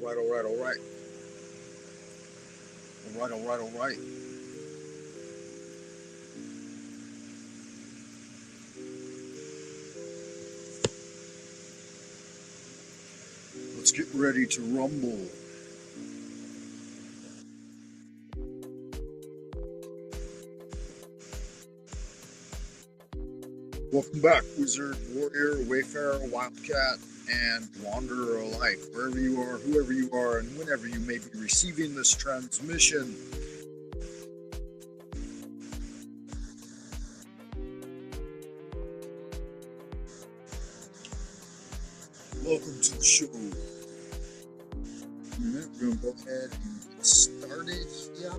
All right. All right. Let's get ready to rumble. Welcome back, Wizard, Warrior, Wayfarer, Wildcat, and Wanderer alike, wherever you are, whoever you are, and whenever you may be receiving this transmission. Welcome to the show. In a minute, we're going to go ahead and get started. Yeah.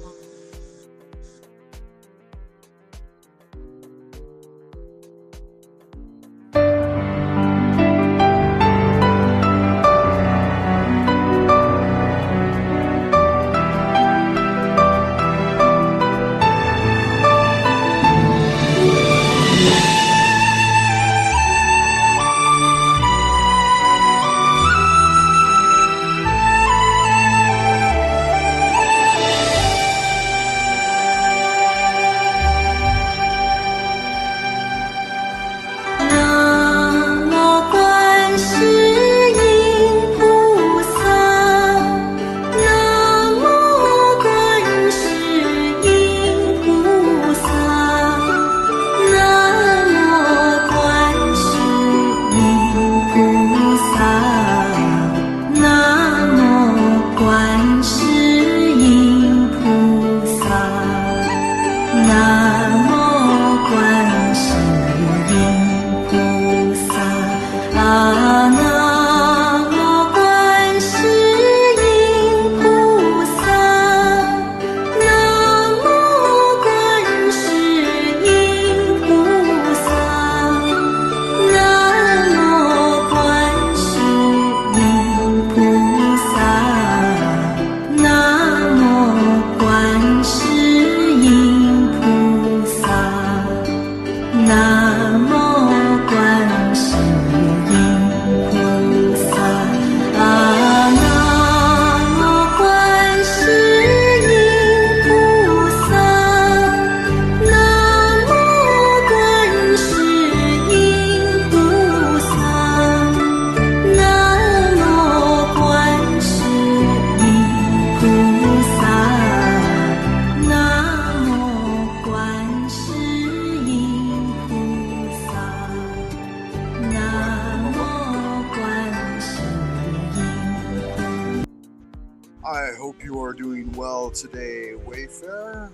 I hope you are doing well today, Wayfarer.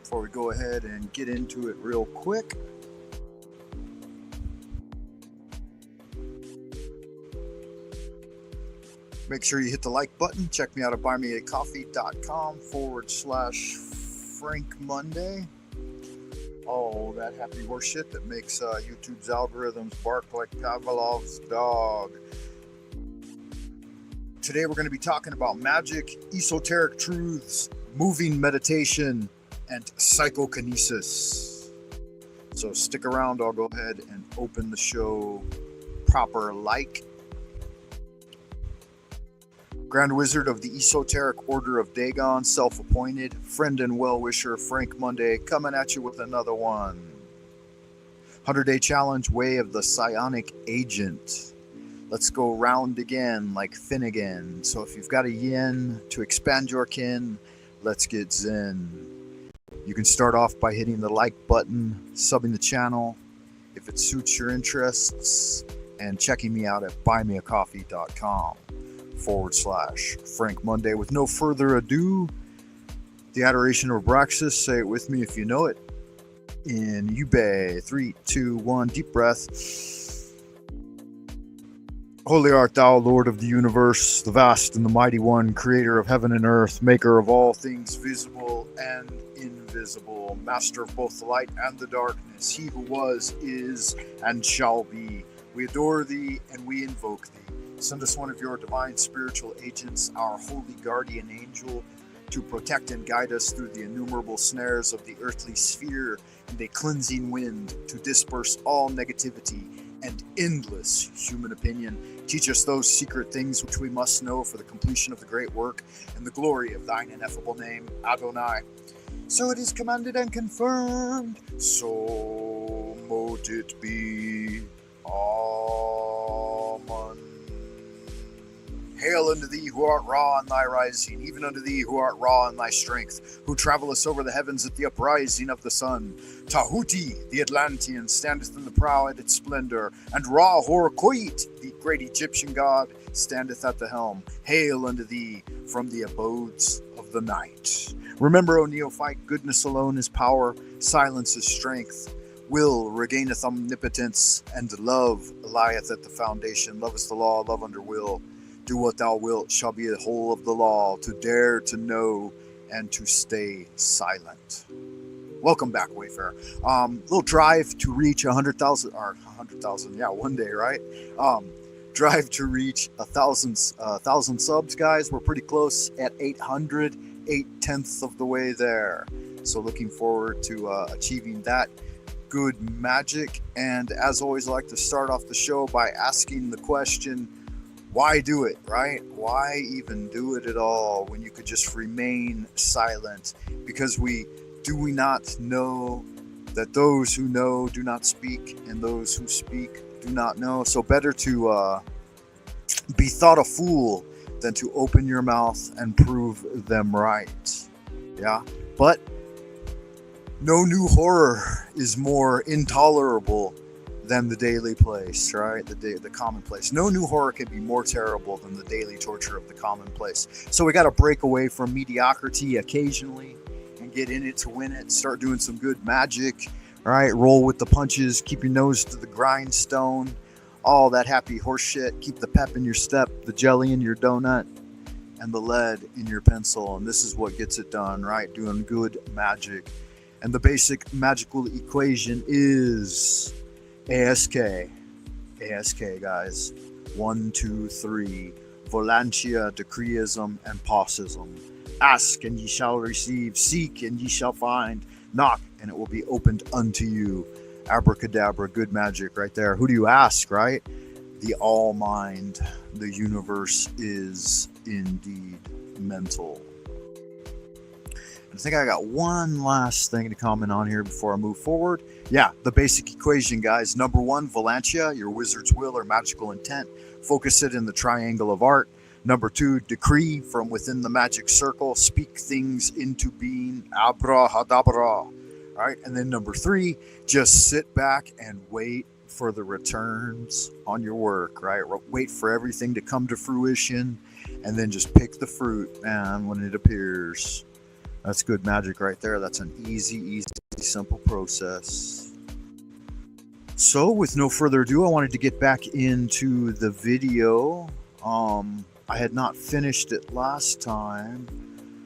Before we go ahead and get into it real quick, make sure you hit the like button. Check me out at buymeacoffee.com/Frank Monday. Oh, that happy horse shit that makes YouTube's algorithms bark like Pavlov's dog. Today we're going to be talking about magic, esoteric truths, moving meditation, and psychokinesis. So stick around, I'll go ahead and open the show proper like. Grand Wizard of the Esoteric Order of Daegon, self-appointed, friend and well-wisher Frank Monday, coming at you with another one. 100-day challenge, Way of the Psionic Agent. Let's go round again like Finnegan. So if you've got a yin to expand your kin, let's get zen. You can start off by hitting the like button, subbing the channel if it suits your interests, and checking me out at buymeacoffee.com/Frank Monday. With no further ado, the Adoration of Abraxas, say it with me if you know it. In Yubei, 3, 2, 1, deep breath. Holy art thou, Lord of the universe, the vast and the mighty one, creator of heaven and earth, maker of all things visible and invisible, master of both the light and the darkness, he who was, is, and shall be. We adore thee and we invoke thee. Send us one of your divine spiritual agents, our holy guardian angel, to protect and guide us through the innumerable snares of the earthly sphere, and a cleansing wind to disperse all negativity and endless human opinion. Teach us those secret things which we must know for the completion of the great work and the glory of thine ineffable name, Adonai. So it is commanded and confirmed. So mote it be. Amen. Hail unto thee who art raw in thy rising, even unto thee who art raw in thy strength, who travellest over the heavens at the uprising of the sun. Tahuti, the Atlantean, standeth in the prow at its splendor, and Ra Horkoit, the great Egyptian god, standeth at the helm. Hail unto thee from the abodes of the night. Remember, O neophyte, goodness alone is power, silence is strength. Will regaineth omnipotence, and love lieth at the foundation. Love is the law, love under will. Do what thou wilt shall be the whole of the law, to dare to know and to stay silent. Welcome back, Wayfarer. Little drive to reach 100,000, or 100,000, yeah, one day, right? Drive to reach 1,000 subs, guys. We're pretty close at 800, 8/10 of the way there. So looking forward to achieving that good magic. And as always, I like to start off the show by asking the question, why do it, right? Why even do it at all when you could just remain silent? Because do we not know that those who know do not speak, and those who speak do not know? So better to be thought a fool than to open your mouth and prove them right. Yeah, but no new horror is more intolerable than the daily place, right? The commonplace. No new horror can be more terrible than the daily torture of the commonplace. So we got to break away from mediocrity occasionally and get in it to win it. Start doing some good magic, right? Roll with the punches. Keep your nose to the grindstone. All that happy horse shit. Keep the pep in your step, the jelly in your donut, and the lead in your pencil. And this is what gets it done, right? Doing good magic. And the basic magical equation is ASK, guys. 1, 2, 3. Volantia, decreeism, and paucism. Ask and ye shall receive. Seek and ye shall find. Knock and it will be opened unto you. Abracadabra, good magic right there. Who do you ask, right? The all mind. The universe is indeed mental. I think I got one last thing to comment on here before I move forward. Yeah, the basic equation, guys. Number 1, Volantia, your wizard's will or magical intent. Focus it in the triangle of art. Number 2, decree from within the magic circle. Speak things into being. Abrahadabra. All right, and then number 3, just sit back and wait for the returns on your work, right? Wait for everything to come to fruition, and then just pick the fruit, man, when it appears. That's good magic right there. That's an easy, simple process. So with no further ado, I wanted to get back into the video. I had not finished it last time.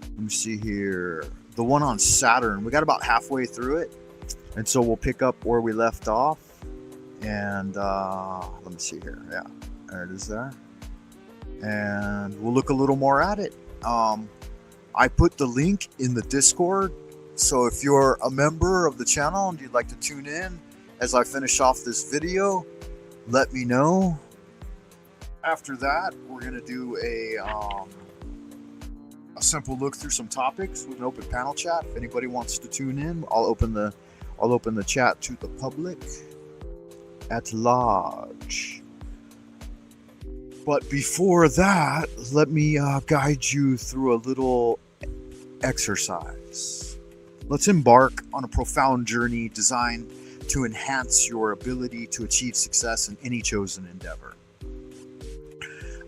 Let me see here. The one on Saturn. We got about halfway through it. And so we'll pick up where we left off. And let me see here. Yeah, there it is there. And we'll look a little more at it. I put the link in the Discord, so if you're a member of the channel and you'd like to tune in as I finish off this video, let me know. After that, we're going to do a simple look through some topics with an open panel chat. If anybody wants to tune in, I'll open the chat to the public at large. But before that, let me guide you through a little exercise. Let's embark on a profound journey designed to enhance your ability to achieve success in any chosen endeavor.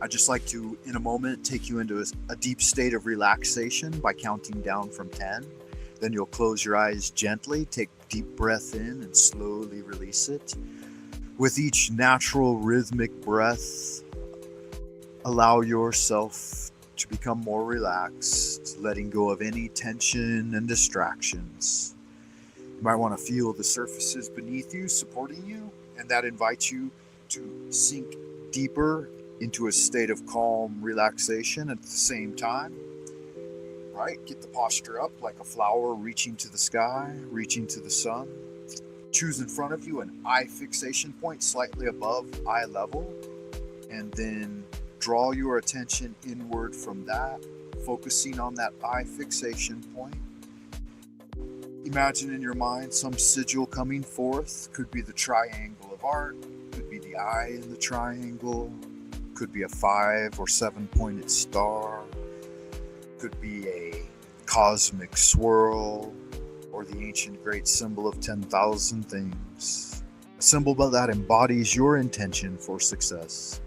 I'd just like to, in a moment, take you into a deep state of relaxation by counting down from 10. Then you'll close your eyes gently, take a deep breath in, and slowly release it. With each natural rhythmic breath, allow yourself to become more relaxed, letting go of any tension and distractions. You might want to feel the surfaces beneath you supporting you, and that invites you to sink deeper into a state of calm relaxation at the same time. Right? Get the posture up like a flower reaching to the sky, reaching to the sun. Choose in front of you an eye fixation point slightly above eye level. And then draw your attention inward from that, focusing on that eye fixation point. Imagine in your mind some sigil coming forth. Could be the triangle of art, could be the eye in the triangle, could be a 5 or 7 pointed star, could be a cosmic swirl, or the ancient great symbol of 10,000 things. A symbol that embodies your intention for success.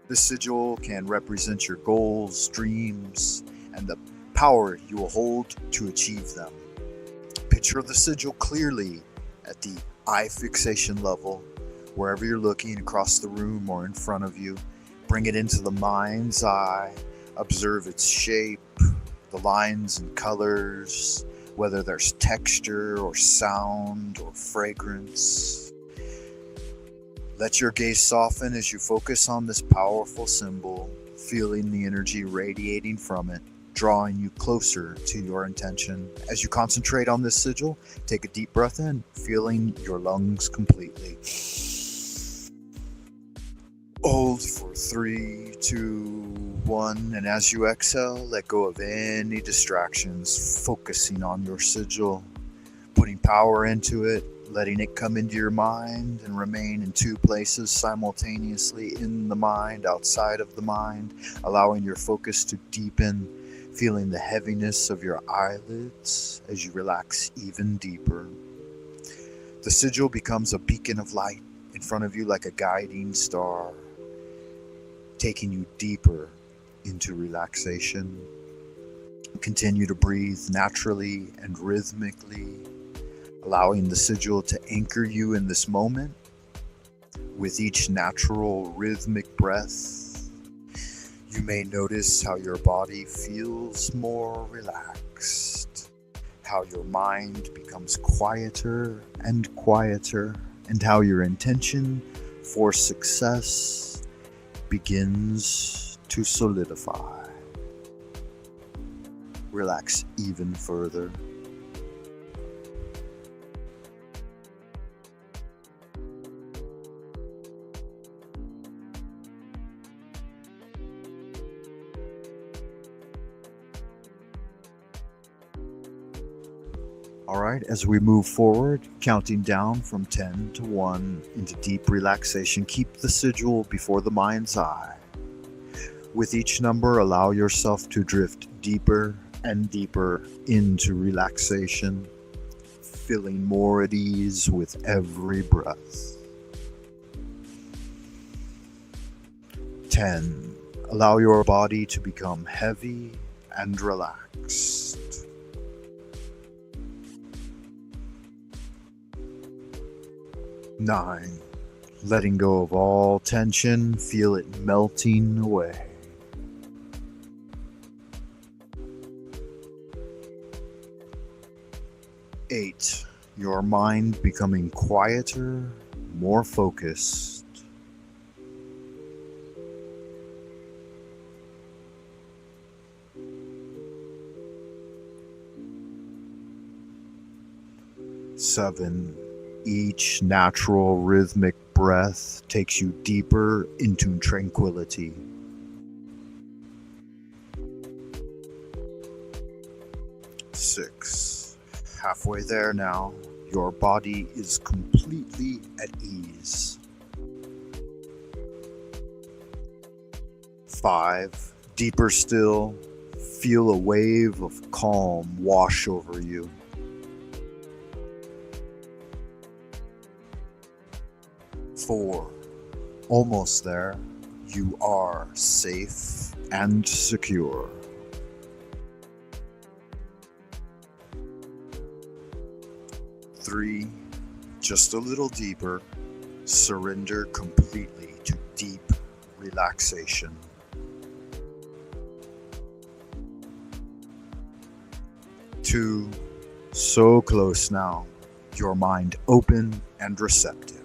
This sigil can represent your goals, dreams, and the power you will hold to achieve them. Picture the sigil clearly at the eye fixation level, wherever you're looking, across the room or in front of you. Bring it into the mind's eye. Observe its shape, the lines and colors, whether there's texture or sound or fragrance. Let your gaze soften as you focus on this powerful symbol, feeling the energy radiating from it, drawing you closer to your intention. As you concentrate on this sigil, take a deep breath in, feeling your lungs completely. Hold for 3, 2, 1, and as you exhale, let go of any distractions, focusing on your sigil, putting power into it, letting it come into your mind and remain in 2 places simultaneously, in the mind, outside of the mind, allowing your focus to deepen, feeling the heaviness of your eyelids as you relax even deeper. The sigil becomes a beacon of light in front of you like a guiding star, taking you deeper into relaxation. Continue to breathe naturally and rhythmically, allowing the sigil to anchor you in this moment. With each natural rhythmic breath, you may notice how your body feels more relaxed, how your mind becomes quieter, and how your intention for success begins to solidify. Relax even further. Alright, as we move forward, counting down from 10 to 1 into deep relaxation, keep the sigil before the mind's eye. With each number, allow yourself to drift deeper and deeper into relaxation, feeling more at ease with every breath. 10. Allow your body to become heavy and relaxed. 9. Letting go of all tension, feel it melting away. 8. Your mind becoming quieter, more focused. 7. Each natural rhythmic breath takes you deeper into tranquility. 6. Halfway there now, your body is completely at ease. 5. Deeper still, feel a wave of calm wash over you. 4. Almost there. You are safe and secure. 3. Just a little deeper. Surrender completely to deep relaxation. 2. So close now. Your mind open and receptive.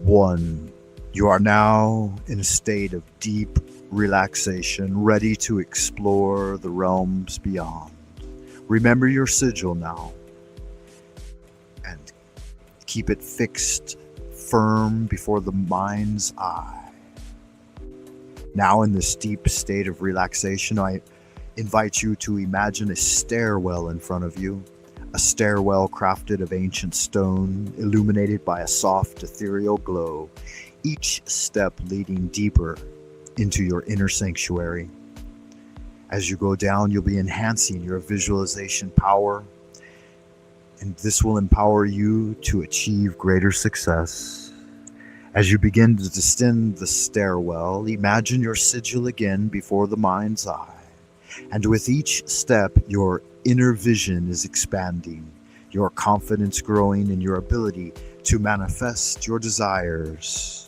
1. You are now in a state of deep relaxation, ready to explore the realms beyond. Remember your sigil now, and Keep it fixed, firm before the mind's eye. Now, in this deep state of relaxation, I invite you to imagine a stairwell in front of you, a stairwell crafted of ancient stone, illuminated by a soft, ethereal glow, each step leading deeper into your inner sanctuary. As you go down, you'll be enhancing your visualization power, and this will empower you to achieve greater success. As you begin to descend the stairwell, imagine your sigil again before the mind's eye. And with each step, your inner vision is expanding, your confidence growing, and your ability to manifest your desires.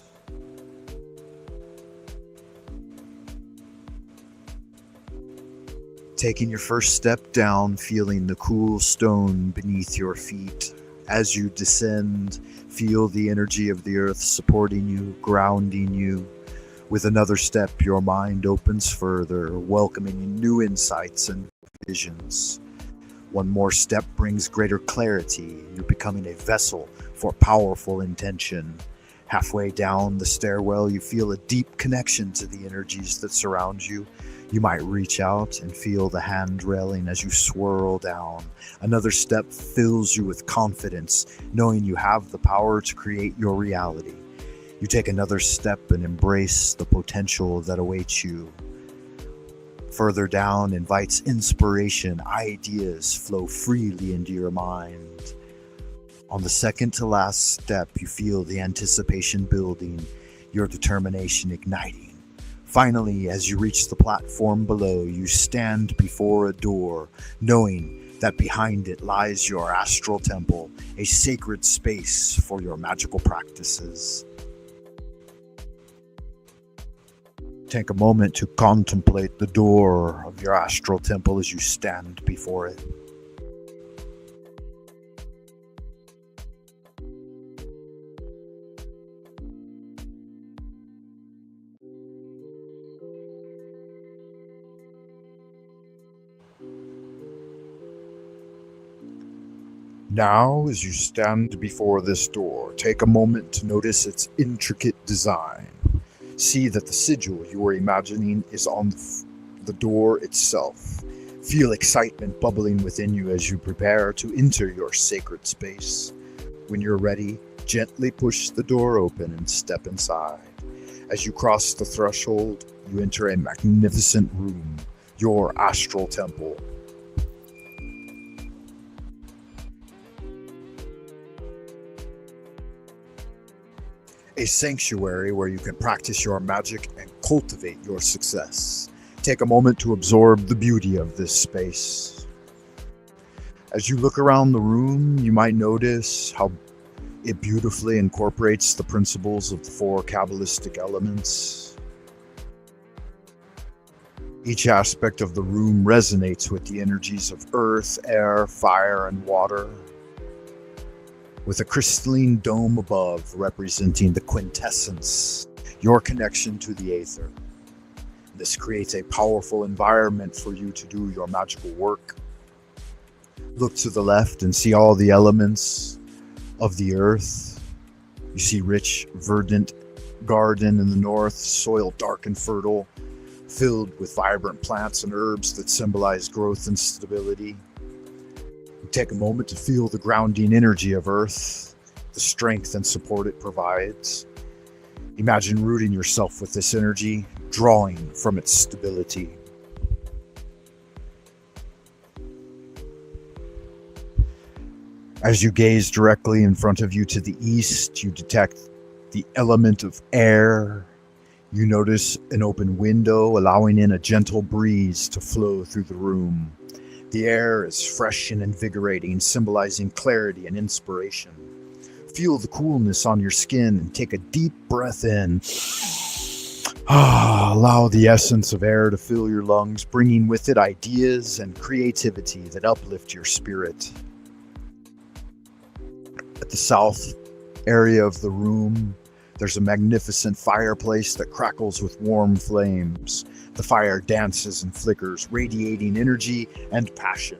Taking your first step down, feeling the cool stone beneath your feet. As you descend, feel the energy of the earth supporting you, grounding you. With another step, your mind opens further, welcoming new insights and visions. One more step brings greater clarity. You're becoming a vessel for powerful intention. Halfway down the stairwell, you feel a deep connection to the energies that surround you. You might reach out and feel the hand railing as you swirl down. Another step fills you with confidence, knowing you have the power to create your reality. You take another step and embrace the potential that awaits you. Further down invites inspiration. Ideas flow freely into your mind. On the second to last step, you feel the anticipation building, your determination igniting. Finally, as you reach the platform below, you stand before a door, knowing that behind it lies your astral temple, a sacred space for your magical practices. Take a moment to contemplate the door of your astral temple as you stand before it. Now, as you stand before this door, take a moment to notice its intricate design. See that the sigil you are imagining is on the door itself. Feel excitement bubbling within you as you prepare to enter your sacred space. When you're ready, gently push the door open and step inside. As you cross the threshold, you enter a magnificent room, your astral temple. A sanctuary where you can practice your magic and cultivate your success. Take a moment to absorb the beauty of this space. As you look around the room, you might notice how it beautifully incorporates the principles of the 4 Kabbalistic elements. Each aspect of the room resonates with the energies of earth, air, fire, and water, with a crystalline dome above representing the quintessence, your connection to the aether. This creates a powerful environment for you to do your magical work. Look to the left and see all the elements of the earth. You see rich, verdant garden in the north, soil dark and fertile, filled with vibrant plants and herbs that symbolize growth and stability. Take a moment to feel the grounding energy of earth, the strength and support it provides. Imagine rooting yourself with this energy, drawing from its stability. As you gaze directly in front of you to the east, you detect the element of air. You notice an open window, allowing in a gentle breeze to flow through the room. The air is fresh and invigorating, symbolizing clarity and inspiration. Feel the coolness on your skin and take a deep breath in. Allow the essence of air to fill your lungs, bringing with it ideas and creativity that uplift your spirit. At the south area of the room, there's a magnificent fireplace that crackles with warm flames. The fire dances and flickers, radiating energy and passion.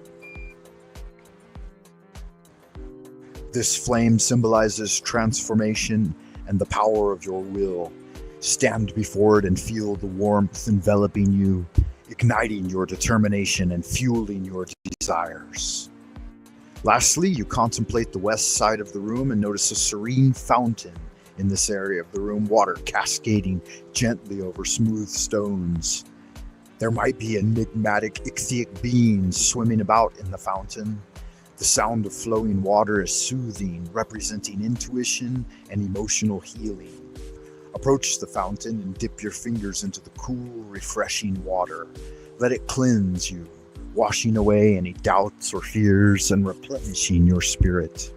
This flame symbolizes transformation and the power of your will. Stand before it and feel the warmth enveloping you, igniting your determination and fueling your desires. Lastly, you contemplate the west side of the room and notice a serene fountain in this area of the room, water cascading gently over smooth stones. There might be enigmatic ichthytic beings swimming about in the fountain. The sound of flowing water is soothing, representing intuition and emotional healing. Approach the fountain and dip your fingers into the cool, refreshing water. Let it cleanse you, washing away any doubts or fears and replenishing your spirit.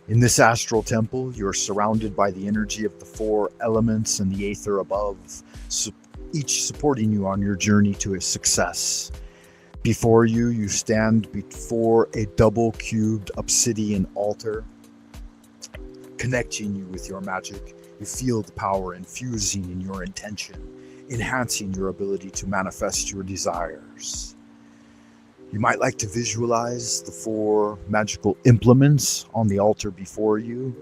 In this astral temple, you are surrounded by the energy of the four elements and the aether above, each supporting you on your journey to a success. Before you, you stand before a double-cubed obsidian altar, connecting you with your magic. You feel the power infusing in your intention, enhancing your ability to manifest your desires. You might like to visualize the four magical implements on the altar before you.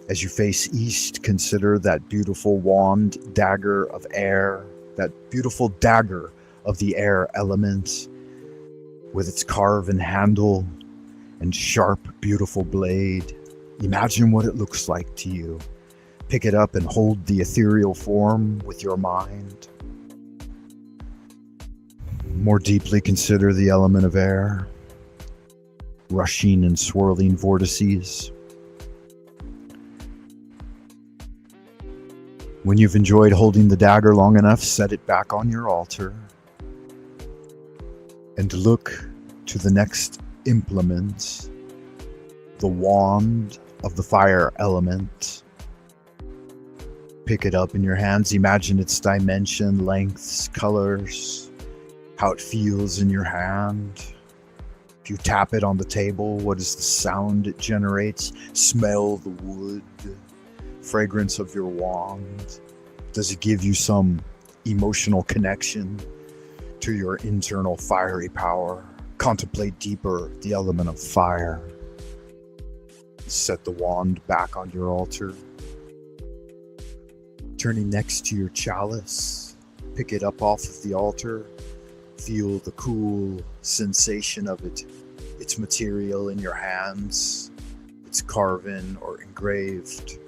As you face east, consider that beautiful wand dagger of air, that beautiful dagger of the air element, with its carven handle and sharp, beautiful blade. Imagine what it looks like to you. Pick it up and hold the ethereal form with your mind. More deeply consider the element of air, rushing and swirling vortices. When you've enjoyed holding the dagger long enough, set it back on your altar and look to the next implement, the wand of the fire element. Pick it up in your hands. Imagine its dimension, lengths, colors, how it feels in your hand. If you tap it on the table, what is the sound it generates? Smell the wood, fragrance of your wand. Does it give you some emotional connection to your internal fiery power? Contemplate deeper the element of fire. Set the wand back on your altar. Turning next to your chalice, pick it up off of the altar. Feel the cool sensation of it, its material in your hands, its carven or engraved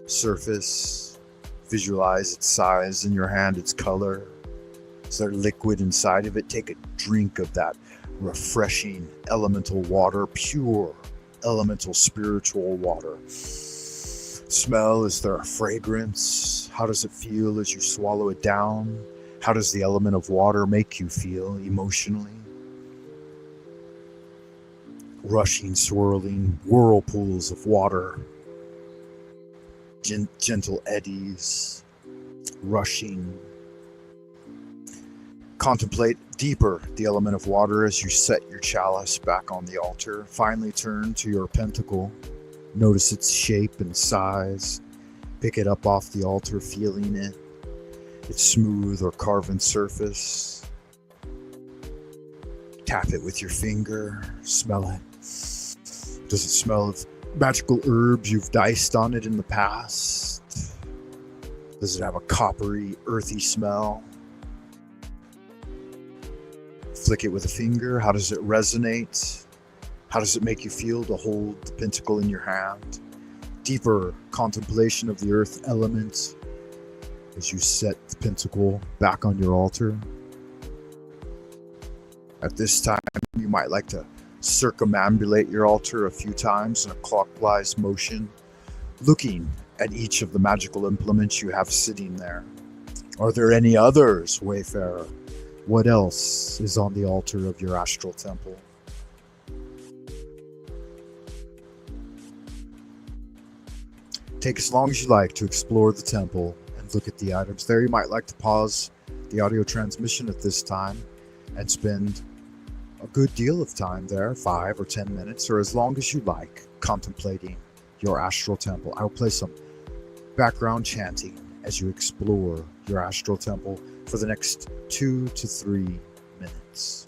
surface. Visualize its size in your hand, its color. Is there liquid inside of it? Take a drink of that refreshing elemental water, pure elemental spiritual water. Smell, is there a fragrance? How does it feel as you swallow it down? How does the element of water make you feel emotionally? Rushing, swirling whirlpools of water, gentle eddies, rushing. Contemplate deeper the element of water as you set your chalice back on the altar. Finally turn to your pentacle. Notice its shape and size. Pick it up off the altar, feeling it, its smooth or carven surface. Tap it with your finger, smell it. Does it smell of magical herbs you've diced on it in the past? Does it have a coppery, earthy smell? Flick it with a finger. How does it resonate? How does it make you feel to hold the pentacle in your hand? Deeper contemplation of the earth element as you set the pentacle back on your altar. At this time, you might like to circumambulate your altar a few times in a clockwise motion, looking at each of the magical implements you have sitting there. Are there any others, Wayfarer? What else is on the altar of your astral temple? Take as long as you like to explore the temple and look at the items there. You might like to pause the audio transmission at this time and spend a good deal of time there, 5 or 10 minutes, or as long as you like, contemplating your astral temple. I'll play some background chanting as you explore your astral temple for the next 2 to 3 minutes.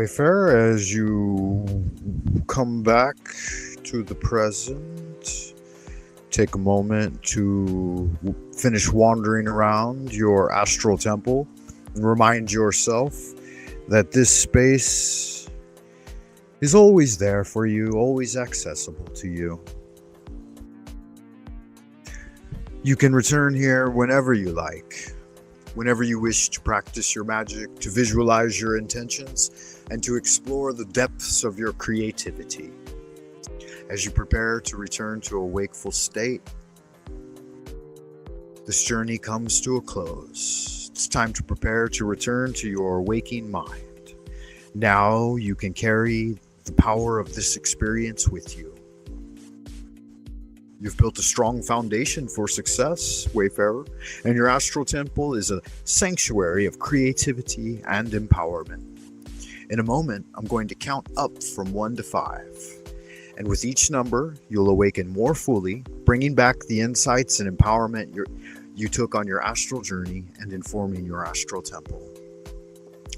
Wayfarer, as you come back to the present, take a moment to finish wandering around your astral temple and remind yourself that this space is always there for you, always accessible to you. You can return here whenever you like, whenever you wish to practice your magic, to visualize your intentions, and to explore the depths of your creativity. As you prepare to return to a wakeful state, this journey comes to a close. It's time to prepare to return to your waking mind. Now you can carry the power of this experience with you. You've built a strong foundation for success, Wayfarer, and your astral temple is a sanctuary of creativity and empowerment. In a moment, I'm going to count up from 1 to 5. And with each number, you'll awaken more fully, bringing back the insights and empowerment you took on your astral journey and informing your astral temple.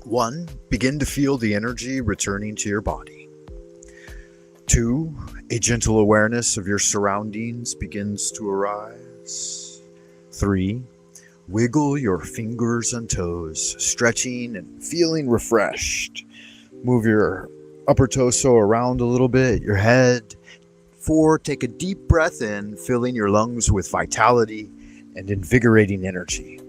1, begin to feel the energy returning to your body. 2, a gentle awareness of your surroundings begins to arise. 3, wiggle your fingers and toes, stretching and feeling refreshed. Move your upper torso around a little bit, your head. 4, take a deep breath in, filling your lungs with vitality and invigorating energy.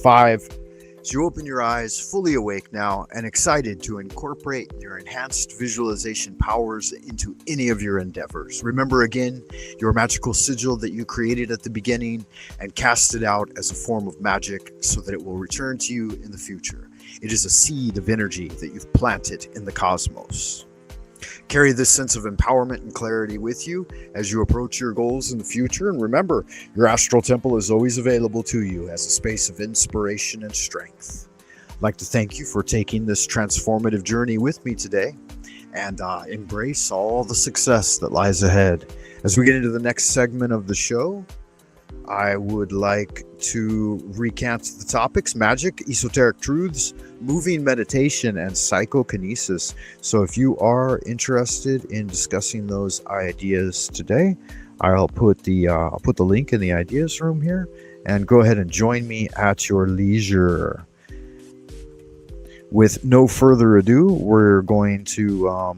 5, as you open your eyes, fully awake now and excited to incorporate your enhanced visualization powers into any of your endeavors. Remember again your magical sigil that you created at the beginning and cast it out as a form of magic so that it will return to you in the future. It is a seed of energy that you've planted in the cosmos. Carry this sense of empowerment and clarity with you as you approach your goals in the future. And remember, your astral temple is always available to you as a space of inspiration and strength. I'd like to thank you for taking this transformative journey with me today and embrace all the success that lies ahead. As we get into the next segment of the show, I would like to recant the topics: magic, esoteric truths, moving meditation, and psychokinesis. So if you are interested in discussing those ideas today, I'll put the link in the ideas room here, and go ahead and join me at your leisure. With no further ado, we're going to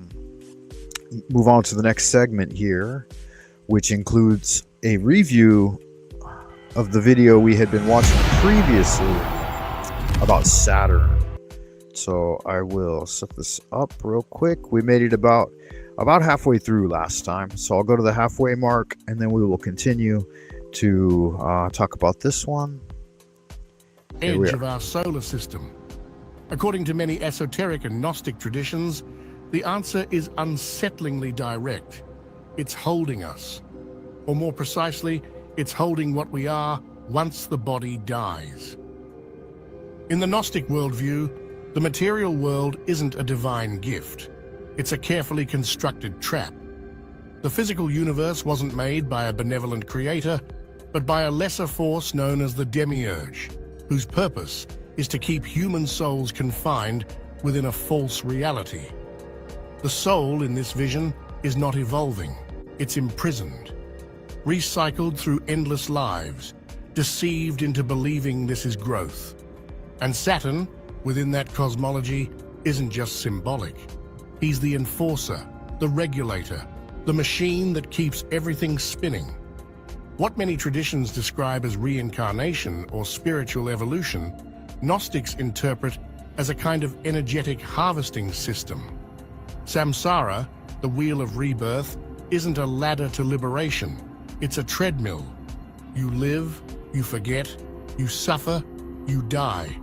move on to the next segment here, which includes a review of the video we had been watching previously about Saturn. So I will set this up real quick. We made it about halfway through last time, so I'll go to the halfway mark and then we will continue to talk about this one. Edge of our solar system. According to many esoteric and Gnostic traditions, the answer is unsettlingly direct. It's holding us. Or more precisely, it's holding what we are once the body dies. In the Gnostic worldview, the material world isn't a divine gift. It's a carefully constructed trap. The physical universe wasn't made by a benevolent creator, but by a lesser force known as the Demiurge, whose purpose is to keep human souls confined within a false reality. The soul in this vision is not evolving, it's imprisoned. Recycled through endless lives, deceived into believing this is growth. And Saturn, within that cosmology, isn't just symbolic. He's the enforcer, the regulator, the machine that keeps everything spinning. What many traditions describe as reincarnation or spiritual evolution, Gnostics interpret as a kind of energetic harvesting system. Samsara, the wheel of rebirth, isn't a ladder to liberation. It's a treadmill. You live, you forget, you suffer, you die.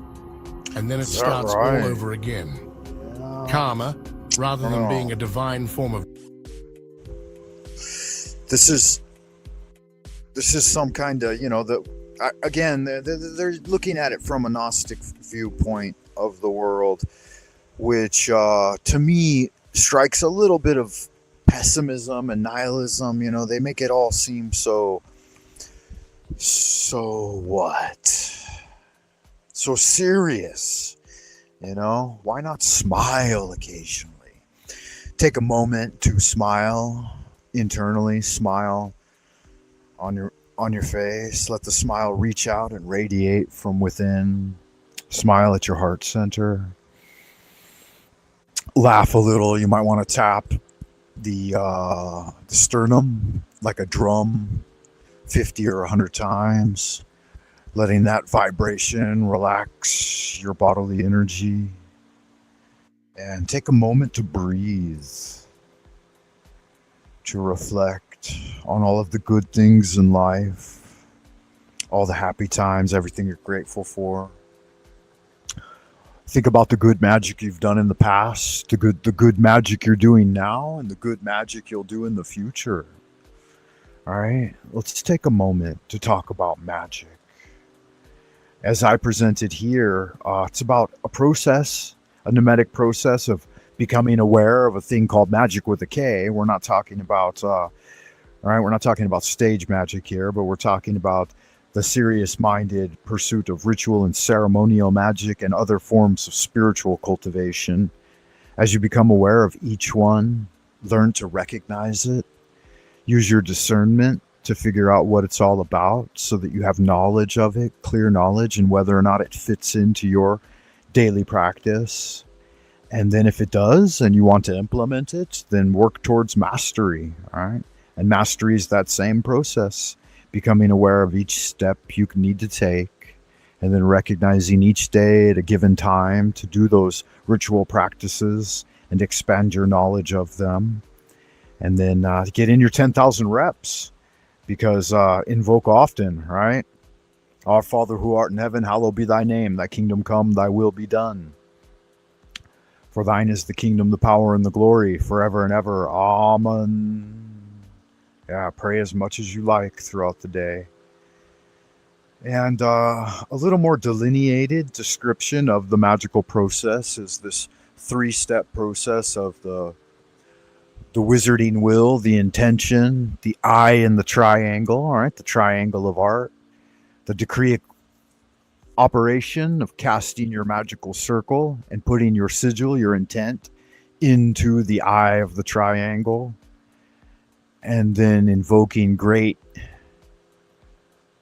And then it starts all over again. Karma, rather than being a divine form of... This is some kind of, again, they're looking at it from a Gnostic viewpoint of the world, which to me strikes a little bit of pessimism and nihilism. They make it all seem so what? So serious. Why not smile occasionally? Take a moment to smile internally, smile on your face. Let the smile reach out and radiate from within. Smile at your heart center. Laugh a little. You might want to tap the sternum like a drum 50 or 100 times, letting that vibration relax your bodily energy. And take a moment to breathe, to reflect on all of the good things in life, all the happy times, everything you're grateful for. Think about the good magic you've done in the past, the good magic you're doing now, and the good magic you'll do in the future. All right, let's take a moment to talk about magic. As I presented here, it's about a process, a nomadic process of becoming aware of a thing called magic with a K. We're not talking about, we're not talking about stage magic here, but we're talking about the serious-minded pursuit of ritual and ceremonial magic and other forms of spiritual cultivation. As you become aware of each one, learn to recognize it, use your discernment to figure out what it's all about so that you have knowledge of it, clear knowledge, and whether or not it fits into your daily practice. And then if it does and you want to implement it, then work towards mastery, all right? And mastery is that same process, becoming aware of each step you need to take, and then recognizing each day at a given time to do those ritual practices and expand your knowledge of them. And then get in your 10,000 reps, because invoke often, right? Our Father who art in heaven, hallowed be thy name. Thy kingdom come, thy will be done. For thine is the kingdom, the power, and the glory, forever and ever. Amen. Yeah, pray as much as you like throughout the day. And a little more delineated description of the magical process is this 3-step process of the wizarding will, the intention, the eye, and the triangle, all right, the triangle of art, the decree operation of casting your magical circle and putting your sigil, your intent, into the eye of the triangle, and then invoking great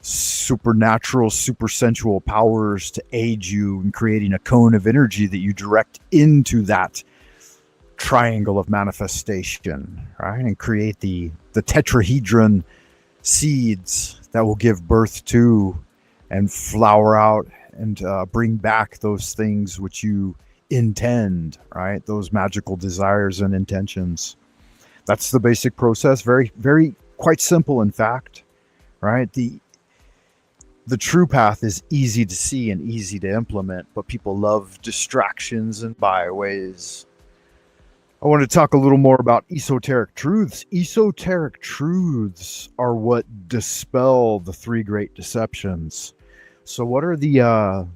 supernatural, supersensual powers to aid you in creating a cone of energy that you direct into that triangle of manifestation, right? And create the tetrahedron seeds that will give birth to and flower out and bring back those things which you intend, right? Those magical desires and intentions. That's the basic process. Very, very quite simple, in fact, right? The true path is easy to see and easy to implement, but people love distractions and byways. I want to talk a little more about esoteric truths. Esoteric truths are what dispel the 3 great deceptions. So what are the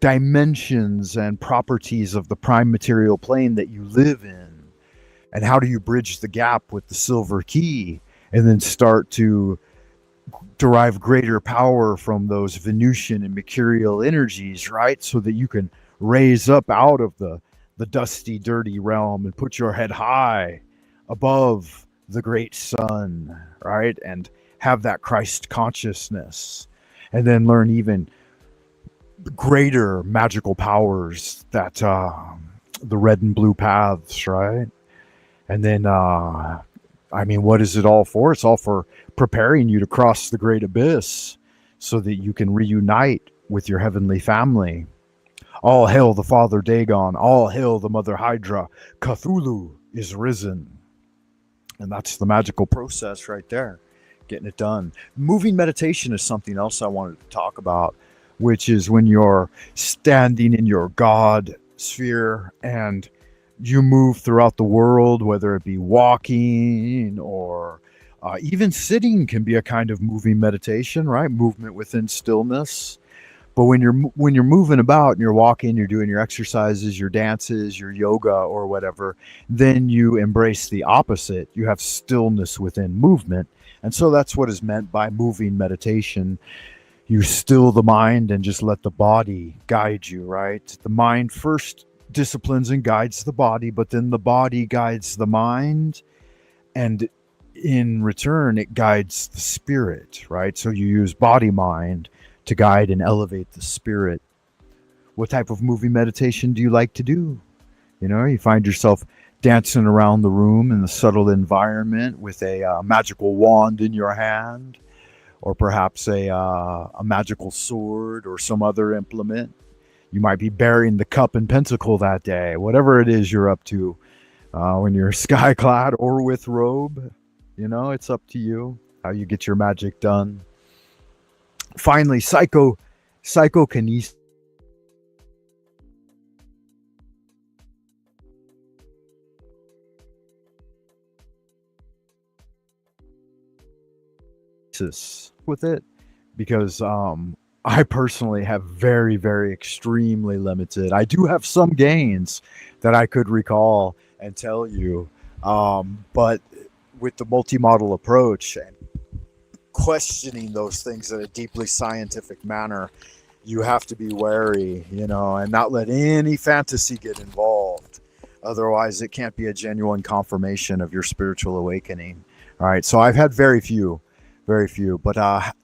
dimensions and properties of the prime material plane that you live in? And how do you bridge the gap with the silver key and then start to derive greater power from those Venusian and mercurial energies, right? So that you can raise up out of the dusty, dirty realm and put your head high above the great sun, right? And have that Christ consciousness, and then learn even greater magical powers that the red and blue paths, right? And then, what is it all for? It's all for preparing you to cross the great abyss so that you can reunite with your heavenly family. All hail the Father Daegon. All hail the Mother Hydra. Cthulhu is risen. And that's the magical process right there. Getting it done. Moving meditation is something else I wanted to talk about, which is when you're standing in your God sphere and you move throughout the world, whether it be walking or even sitting can be a kind of moving meditation, right? Movement within stillness. But when you're moving about and you're walking, you're doing your exercises, your dances, your yoga or whatever, then you embrace the opposite. You have stillness within movement. And so that's what is meant by moving meditation. You still the mind and just let the body guide you, right? The mind first disciplines and guides the body, but then the body guides the mind, and in return it guides the spirit, right? So you use body mind to guide and elevate the spirit. What type of movie meditation do you like to do? You find yourself dancing around the room in the subtle environment with a magical wand in your hand, or perhaps a magical sword or some other implement. You might be bearing the cup and pentacle that day, whatever it is you're up to. When you're sky-clad or with robe, it's up to you how you get your magic done. Finally, psychokinesis. With it, because I personally have very, very extremely limited. I do have some gains that I could recall and tell you, but with the multi-model approach and questioning those things in a deeply scientific manner, you have to be wary, and not let any fantasy get involved. Otherwise, it can't be a genuine confirmation of your spiritual awakening. All right, so I've had very few, but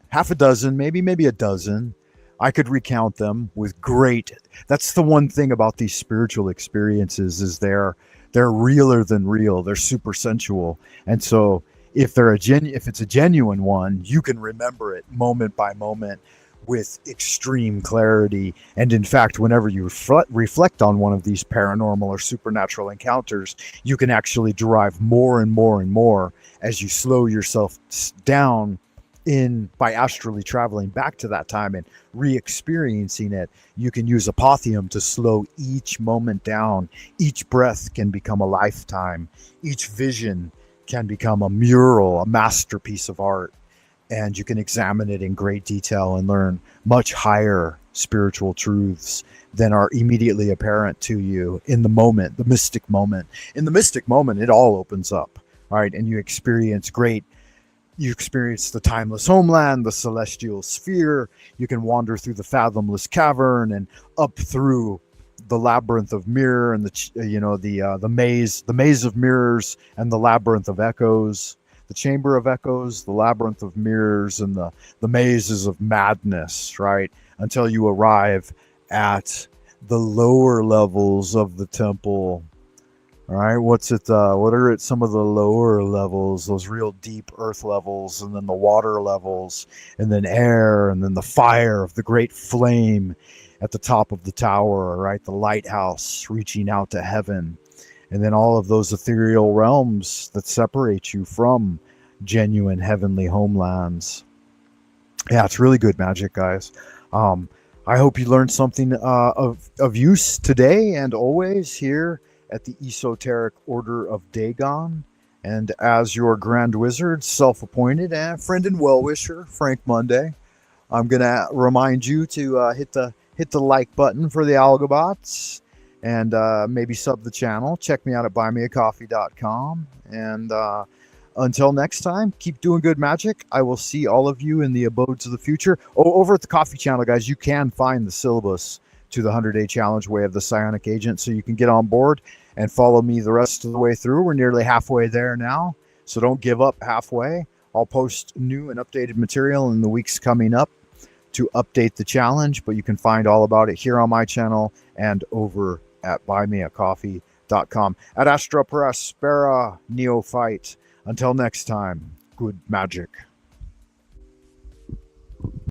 half a dozen, maybe a dozen. I could recount them with great. That's the one thing about these spiritual experiences, is they're realer than real. They're super sensual, and so if it's a genuine one, you can remember it moment by moment with extreme clarity. And in fact, whenever you reflect on one of these paranormal or supernatural encounters, you can actually derive more and more and more as you slow yourself down by astrally traveling back to that time and re-experiencing it. You can use apothegm to slow each moment down. Each breath can become a lifetime. Each vision can become a mural, a masterpiece of art. And you can examine it in great detail and learn much higher spiritual truths than are immediately apparent to you in the moment, the mystic moment. In the mystic moment, it all opens up, right? And you experience the Timeless Homeland, the Celestial Sphere. You can wander through the Fathomless Cavern and up through the Labyrinth of Mirror and the maze of mirrors and the Labyrinth of Echoes. The Chamber of Echoes, the Labyrinth of Mirrors, and the mazes of madness, right? Until you arrive at the lower levels of the temple. All right, what are some of the lower levels, those real deep earth levels, and then the water levels, and then air, and then the fire of the great flame at the top of the tower, right? The lighthouse reaching out to heaven. And then all of those ethereal realms that separate you from genuine heavenly homelands. Yeah, it's really good magic, guys. I hope you learned something of use today and always here at the Esoteric Order of Daegon. And as your Grand Wizard, self-appointed and friend and well-wisher, Frank Monday, I'm going to remind you to hit the like button for the Algobots, and maybe sub the channel. Check me out at buymeacoffee.com. And until next time, keep doing good magic. I will see all of you in the abodes of the future. Over at the coffee channel, guys, you can find the syllabus to the 100-day challenge Way of the Psionic Agent, so you can get on board and follow me the rest of the way through. We're nearly halfway there now, so don't give up halfway. I'll post new and updated material in the weeks coming up to update the challenge, but you can find all about it here on my channel and over at buymeacoffee.com. At Astra Prospera, Neophyte. Until next time, good magic.